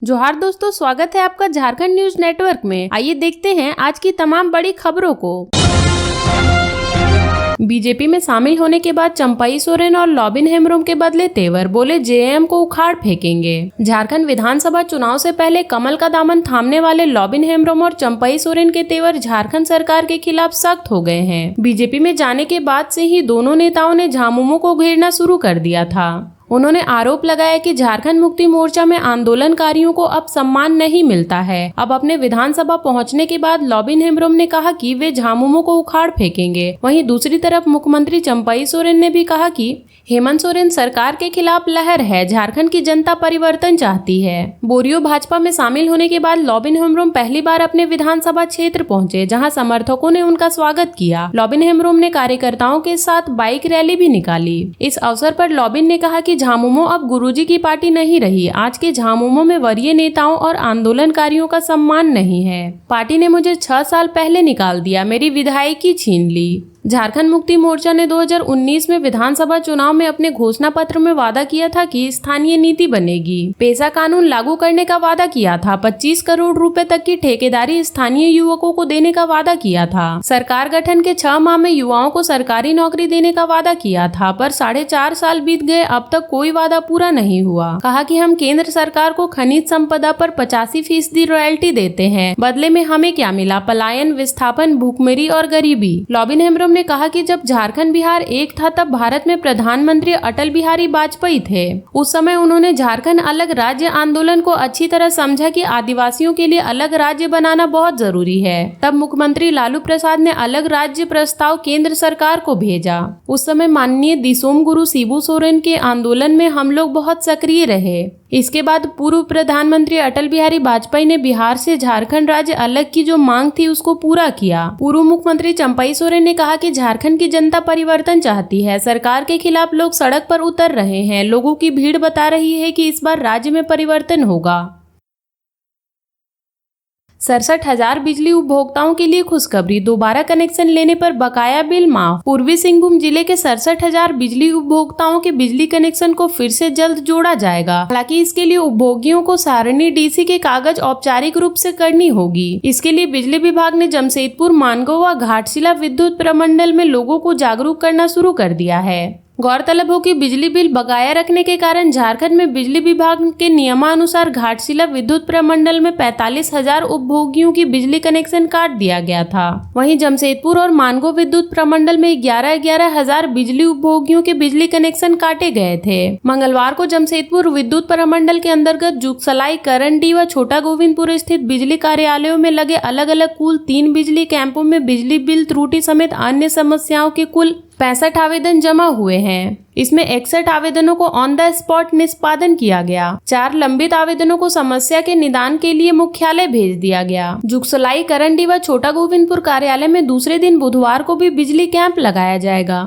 जोहार दोस्तों, स्वागत है आपका झारखंड न्यूज नेटवर्क में। आइए देखते हैं आज की तमाम बड़ी खबरों को। बीजेपी में शामिल होने के बाद चंपई सोरेन और लॉबिन हेम्ब्रोम के बदले तेवर, बोले जेएम को उखाड़ फेंकेंगे। झारखंड विधानसभा चुनाव से पहले कमल का दामन थामने वाले लॉबिन हेम्ब्रोम और चंपई सोरेन के तेवर झारखंड सरकार के खिलाफ सख्त हो गए हैं। बीजेपी में जाने के बाद से ही दोनों नेताओं ने झामुमो को घेरना शुरू कर दिया था। उन्होंने आरोप लगाया कि झारखंड मुक्ति मोर्चा में आंदोलनकारियों को अब सम्मान नहीं मिलता है। अब अपने विधानसभा पहुंचने के बाद लॉबिन हेम्ब्रोम ने कहा कि वे झामुमो को उखाड़ फेंकेंगे। वहीं दूसरी तरफ मुख्यमंत्री चंपई सोरेन ने भी कहा कि हेमंत सोरेन सरकार के खिलाफ लहर है, झारखंड की जनता परिवर्तन चाहती है। बोरियो भाजपा में शामिल होने के बाद लॉबिन हेम्ब्रोम पहली बार अपने विधानसभा क्षेत्र पहुंचे, जहां समर्थकों ने उनका स्वागत किया। लॉबिन हेम्ब्रोम ने कार्यकर्ताओं के साथ बाइक रैली भी निकाली। इस अवसर पर लॉबिन ने कहा कि झामुमो अब गुरुजी की पार्टी नहीं रही। आज के झामुमो में वरीय नेताओं और आंदोलनकारियों का सम्मान नहीं है। पार्टी ने मुझे 6 साल पहले निकाल दिया, मेरी विधायकी छीन ली। झारखंड मुक्ति मोर्चा ने 2019 में विधानसभा चुनाव में अपने घोषणा पत्र में वादा किया था कि स्थानीय नीति बनेगी। पेशा कानून लागू करने का वादा किया था। 25 करोड़ रुपए तक की ठेकेदारी स्थानीय युवकों को देने का वादा किया था। सरकार गठन के 6 माह में युवाओं को सरकारी नौकरी देने का वादा किया था, पर 4.5 साल बीत गए, अब तक कोई वादा पूरा नहीं हुआ। कहा कि हम केंद्र सरकार को खनिज संपदा पर 85% रॉयल्टी देते हैं, बदले में हमें क्या मिला? पलायन, विस्थापन, भूखमरी और गरीबी। लॉबिन हेम्ब्रोम ने कहा कि जब झारखंड बिहार एक था तब भारत में प्रधानमंत्री अटल बिहारी वाजपेयी थे। उस समय उन्होंने झारखंड अलग राज्य आंदोलन को अच्छी तरह समझा कि आदिवासियों के लिए अलग राज्य बनाना बहुत जरूरी है। तब मुख्यमंत्री लालू प्रसाद ने अलग राज्य प्रस्ताव केंद्र सरकार को भेजा। उस समय माननीय दिसोम गुरु शिबू सोरेन के आंदोलन में हम लोग बहुत सक्रिय रहे। इसके बाद पूर्व प्रधानमंत्री अटल बिहारी वाजपेयी ने बिहार से झारखंड राज्य अलग की जो मांग थी उसको पूरा किया। पूर्व मुख्यमंत्री चंपई सोरेन ने कहा कि झारखंड की जनता परिवर्तन चाहती है। सरकार के खिलाफ लोग सड़क पर उतर रहे हैं। लोगों की भीड़ बता रही है कि इस बार राज्य में परिवर्तन होगा। 67,000 बिजली उपभोक्ताओं के लिए खुशखबरी, दोबारा कनेक्शन लेने पर बकाया बिल माफ। पूर्वी सिंहभूम जिले के 67,000 बिजली उपभोक्ताओं के बिजली कनेक्शन को फिर से जल्द जोड़ा जाएगा। हालांकि इसके लिए उपभोगियों को सारणी डीसी के कागज औपचारिक रूप से करनी होगी। इसके लिए बिजली विभाग ने जमशेदपुर, मानगो व घाटशिला विद्युत प्रमंडल में लोगों को जागरूक करना शुरू कर दिया है। गौरतलब हो कि बिजली बिल बकाया रखने के कारण झारखंड में बिजली विभाग के नियमानुसार घाटशिला विद्युत प्रमंडल में 45,000 उपभोगियों की बिजली कनेक्शन काट दिया गया था। वहीं जमशेदपुर और मानगो विद्युत प्रमंडल में 11,000 बिजली उपभोगियों के बिजली कनेक्शन काटे गए थे। मंगलवार को जमशेदपुर विद्युत प्रमंडल के अंतर्गत जुगसलाई, करंडी व छोटा गोविंदपुर स्थित बिजली कार्यालयों में लगे अलग अलग कुल 3 बिजली कैंपों में बिजली बिल त्रुटि समेत अन्य समस्याओं के कुल 65 आवेदन जमा हुए हैं। इसमें 61 आवेदनों को ऑन द स्पॉट निष्पादन किया गया। 4 लंबित आवेदनों को समस्या के निदान के लिए मुख्यालय भेज दिया गया। जुगसलाई, करंडी व छोटा गोविंदपुर कार्यालय में दूसरे दिन बुधवार को भी बिजली कैंप लगाया जाएगा।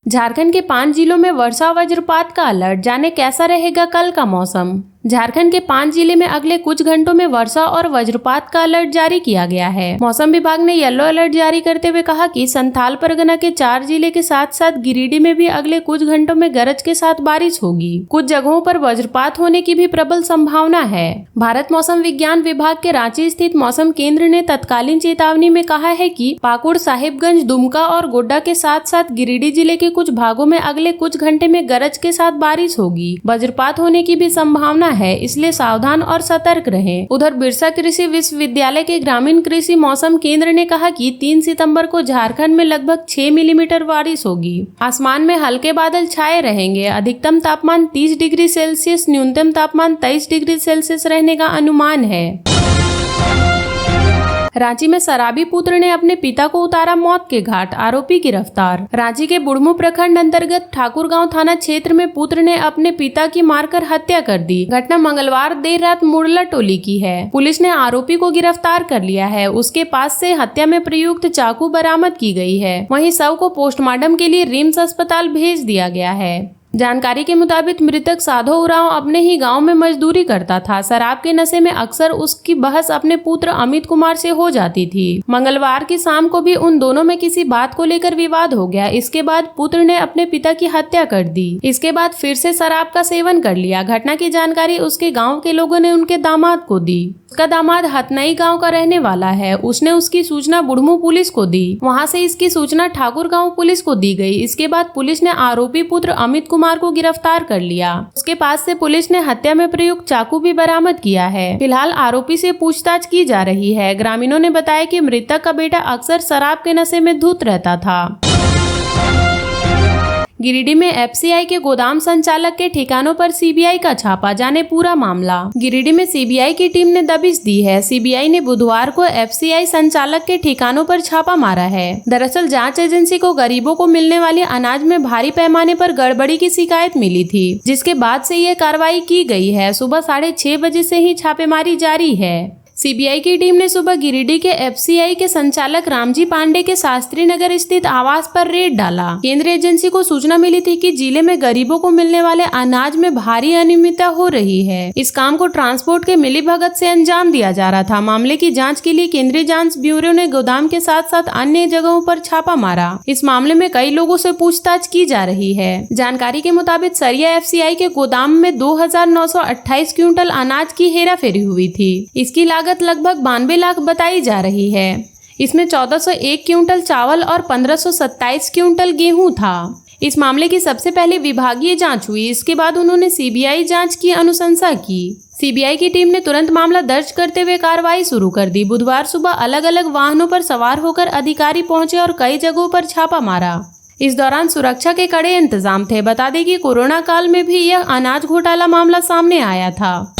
झारखंड के 5 जिलों में वर्षा वज्रपात का अलर्ट, जाने कैसा रहेगा कल का मौसम। झारखंड के 5 जिले में अगले कुछ घंटों में वर्षा और वज्रपात का अलर्ट जारी किया गया है। मौसम विभाग ने येलो अलर्ट जारी करते हुए कहा कि संथाल परगना के 4 जिले के साथ साथ गिरिडीह में भी अगले कुछ घंटों में गरज के साथ बारिश होगी। कुछ जगहों पर वज्रपात होने की भी प्रबल संभावना है। भारत मौसम विज्ञान विभाग के रांची स्थित मौसम केंद्र ने तत्कालीन चेतावनी में कहा है कि पाकुड़, साहिबगंज, दुमका और गोड्डा के साथ साथ गिरिडीह जिले के कुछ भागों में अगले कुछ घंटे में गरज के साथ बारिश होगी। वज्रपात होने की भी संभावना है, इसलिए सावधान और सतर्क रहें। उधर बिरसा कृषि विश्वविद्यालय के ग्रामीण कृषि मौसम केंद्र ने कहा कि 3 सितंबर को झारखंड में लगभग 6 मिलीमीटर बारिश होगी। आसमान में हल्के बादल छाए रहेंगे। अधिकतम तापमान 30 डिग्री सेल्सियस, न्यूनतम तापमान 23 डिग्री सेल्सियस रहने का अनुमान है। रांची में शराबी पुत्र ने अपने पिता को उतारा मौत के घाट, आरोपी गिरफ्तार। रांची के बुढ़मू प्रखंड अंतर्गत ठाकुरगांव थाना क्षेत्र में पुत्र ने अपने पिता की मारकर हत्या कर दी। घटना मंगलवार देर रात मुरला टोली की है। पुलिस ने आरोपी को गिरफ्तार कर लिया है। उसके पास से हत्या में प्रयुक्त चाकू बरामद की गई है। वहीं शव को पोस्टमार्टम के लिए रिम्स अस्पताल भेज दिया गया है। जानकारी के मुताबिक मृतक साधो उरांव अपने ही गांव में मजदूरी करता था। शराब के नशे में अक्सर उसकी बहस अपने पुत्र अमित कुमार से हो जाती थी। मंगलवार की शाम को भी उन दोनों में किसी बात को लेकर विवाद हो गया। इसके बाद पुत्र ने अपने पिता की हत्या कर दी। इसके बाद फिर से शराब का सेवन कर लिया। घटना की जानकारी उसके गाँव के लोगों ने उनके दामाद को दी। उसका दामाद हथनई गांव का रहने वाला है। उसने उसकी सूचना बुढ़मू पुलिस को दी। वहां से इसकी सूचना ठाकुर गांव पुलिस को दी गई। इसके बाद पुलिस ने आरोपी पुत्र अमित कुमार को गिरफ्तार कर लिया। उसके पास से पुलिस ने हत्या में प्रयुक्त चाकू भी बरामद किया है। फिलहाल आरोपी से पूछताछ की जा रही है। ग्रामीणों ने बताया कि मृतक का बेटा अक्सर शराब के नशे में धुत रहता था। गिरिडीह में एफसीआई के गोदाम संचालक के ठिकानों पर सीबीआई का छापा, जाने पूरा मामला। गिरिडीह में सीबीआई की टीम ने दबिश दी है। सीबीआई ने बुधवार को एफसीआई संचालक के ठिकानों पर छापा मारा है। दरअसल जांच एजेंसी को गरीबों को मिलने वाले अनाज में भारी पैमाने पर गड़बड़ी की शिकायत मिली थी, जिसके बाद से ये कार्रवाई की गई है। सुबह 6:30 बजे से ही छापेमारी जारी है। सीबीआई की टीम ने सुबह गिरिडीह के एफसीआई के संचालक रामजी पांडे के शास्त्री नगर स्थित आवास पर रेड डाला। केंद्रीय एजेंसी को सूचना मिली थी कि जिले में गरीबों को मिलने वाले अनाज में भारी अनियमितता हो रही है। इस काम को ट्रांसपोर्ट के मिलीभगत से अंजाम दिया जा रहा था। मामले की जांच के लिए केंद्रीय जांच ब्यूरो ने गोदाम के साथ साथ अन्य जगहों पर छापा मारा। इस मामले में कई लोगों से पूछताछ की जा रही है। जानकारी के मुताबिक सरिया एफसीआई के गोदाम में 2928 क्विंटल अनाज की हेराफेरी हुई थी। इसकी लागत लगभग 92 लाख बताई जा रही है। इसमें 1401 क्विंटल चावल और 1527 क्विंटल गेहूं था। इस मामले की सबसे पहले विभागीय जांच हुई। इसके बाद उन्होंने सीबीआई जांच की अनुशंसा की। सीबीआई की टीम ने तुरंत मामला दर्ज करते हुए कार्रवाई शुरू कर दी। बुधवार सुबह अलग अलग वाहनों पर सवार होकर अधिकारी पहुंचे और कई जगहों पर छापा मारा। इस दौरान सुरक्षा के कड़े इंतजाम थे। बता दें कि कोरोना काल में भी यह अनाज घोटाला मामला सामने आया था।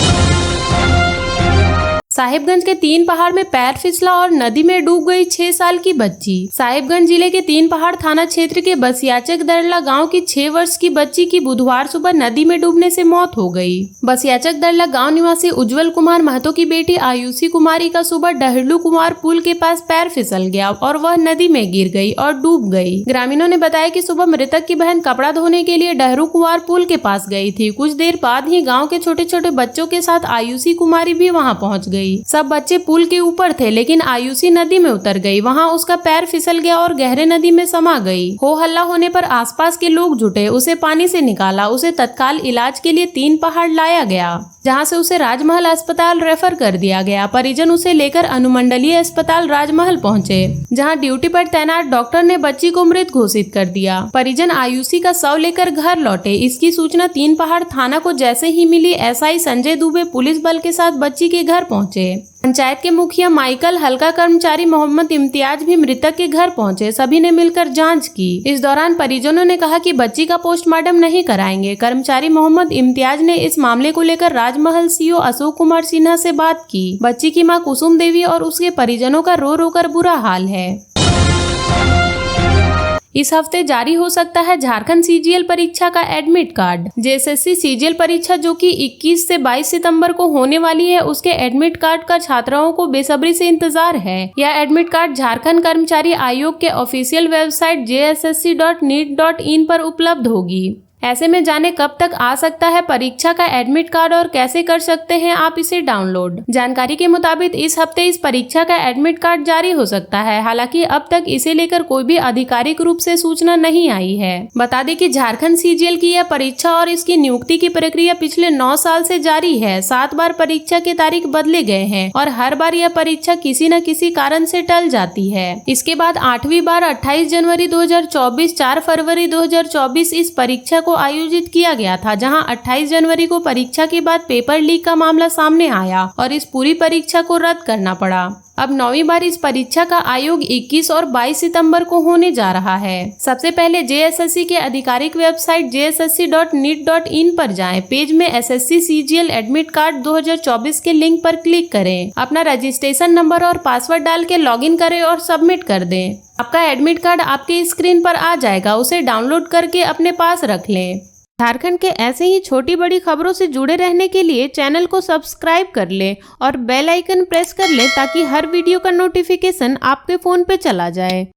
साहिबगंज के तीन पहाड़ में पैर फिसला और नदी में डूब गई 6 साल की बच्ची। साहिबगंज जिले के तीन पहाड़ थाना क्षेत्र के बसियाचक दरला गांव की 6 वर्ष की बच्ची की बुधवार सुबह नदी में डूबने से मौत हो गई। बसियाचक दरला गांव निवासी उज्जवल कुमार महतो की बेटी आयुषी कुमारी का सुबह डहलू कुमार पुल के पास पैर फिसल गया और वह नदी में गिर गई और डूब गई। ग्रामीणों ने बताया कि सुबह मृतक की बहन कपड़ा धोने के लिए डहरू कुमार पुल के पास गई थी। कुछ देर बाद ही गाँव के छोटे छोटे बच्चों के साथ आयुषी कुमारी भी वहाँ पहुँच गई। सब बच्चे पुल के ऊपर थे, लेकिन आयुषी नदी में उतर गई। वहां उसका पैर फिसल गया और गहरे नदी में समा गई। हो हल्ला होने पर आसपास के लोग जुटे, उसे पानी से निकाला। उसे तत्काल इलाज के लिए तीन पहाड़ लाया गया, जहां से उसे राजमहल अस्पताल रेफर कर दिया गया। परिजन उसे लेकर अनुमंडलीय अस्पताल राजमहल पहुंचे, जहां ड्यूटी पर तैनात डॉक्टर ने बच्ची को मृत घोषित कर दिया। परिजन आयुषी का शव लेकर घर लौटे। इसकी सूचना तीन पहाड़ थाना को जैसे ही मिली, एसआई संजय दुबे पुलिस बल के साथ बच्ची के घर पहुंचे। पंचायत के मुखिया माइकल, हल्का कर्मचारी मोहम्मद इम्तियाज भी मृतक के घर पहुंचे। सभी ने मिलकर जांच की। इस दौरान परिजनों ने कहा कि बच्ची का पोस्टमार्टम नहीं कराएंगे। कर्मचारी मोहम्मद इम्तियाज ने इस मामले को लेकर राजमहल सीओ अशोक कुमार सिन्हा से बात की। बच्ची की मां कुसुम देवी और उसके परिजनों का रो रो कर बुरा हाल है। इस हफ्ते जारी हो सकता है झारखंड सीजीएल परीक्षा का एडमिट कार्ड। जेएसएससी सीजीएल परीक्षा जो कि 21 से 22 सितंबर को होने वाली है, उसके एडमिट कार्ड का छात्राओं को बेसब्री से इंतजार है। यह एडमिट कार्ड झारखंड कर्मचारी आयोग के ऑफिशियल वेबसाइट jssc.neet.in पर उपलब्ध होगी। ऐसे में जाने कब तक आ सकता है परीक्षा का एडमिट कार्ड और कैसे कर सकते हैं आप इसे डाउनलोड। जानकारी के मुताबिक इस हफ्ते इस परीक्षा का एडमिट कार्ड जारी हो सकता है। हालांकि अब तक इसे लेकर कोई भी आधिकारिक रूप से सूचना नहीं आई है। बता दें कि झारखंड सीजीएल की यह परीक्षा और इसकी नियुक्ति की प्रक्रिया पिछले 9 साल से जारी है। 7 बार परीक्षा के तारीख बदले गए हैं और हर बार यह परीक्षा किसी न किसी कारण से टल जाती है। इसके बाद 8वीं बार 28 जनवरी 2024, 4 फरवरी 2024 इस परीक्षा को आयोजित किया गया था, जहां 28 जनवरी को परीक्षा के बाद पेपर लीक का मामला सामने आया और इस पूरी परीक्षा को रद्द करना पड़ा। अब 9वीं बार इस परीक्षा का आयोग 21 और 22 सितंबर को होने जा रहा है। सबसे पहले जेएसएससी के आधिकारिक वेबसाइट jssc.neet.in पर जाएं। पेज में एसएससी सीजीएल एडमिट कार्ड 2024 के लिंक पर क्लिक करें। अपना रजिस्ट्रेशन नंबर और पासवर्ड डाल के लॉगिन करें और सबमिट कर दें। आपका एडमिट कार्ड आपके स्क्रीन पर आ जाएगा। उसे डाउनलोड करके अपने पास रख लें। झारखंड के ऐसे ही छोटी बड़ी खबरों से जुड़े रहने के लिए चैनल को सब्सक्राइब कर लें और बेल आइकन प्रेस कर लें ताकि हर वीडियो का नोटिफिकेशन आपके फोन पे चला जाए।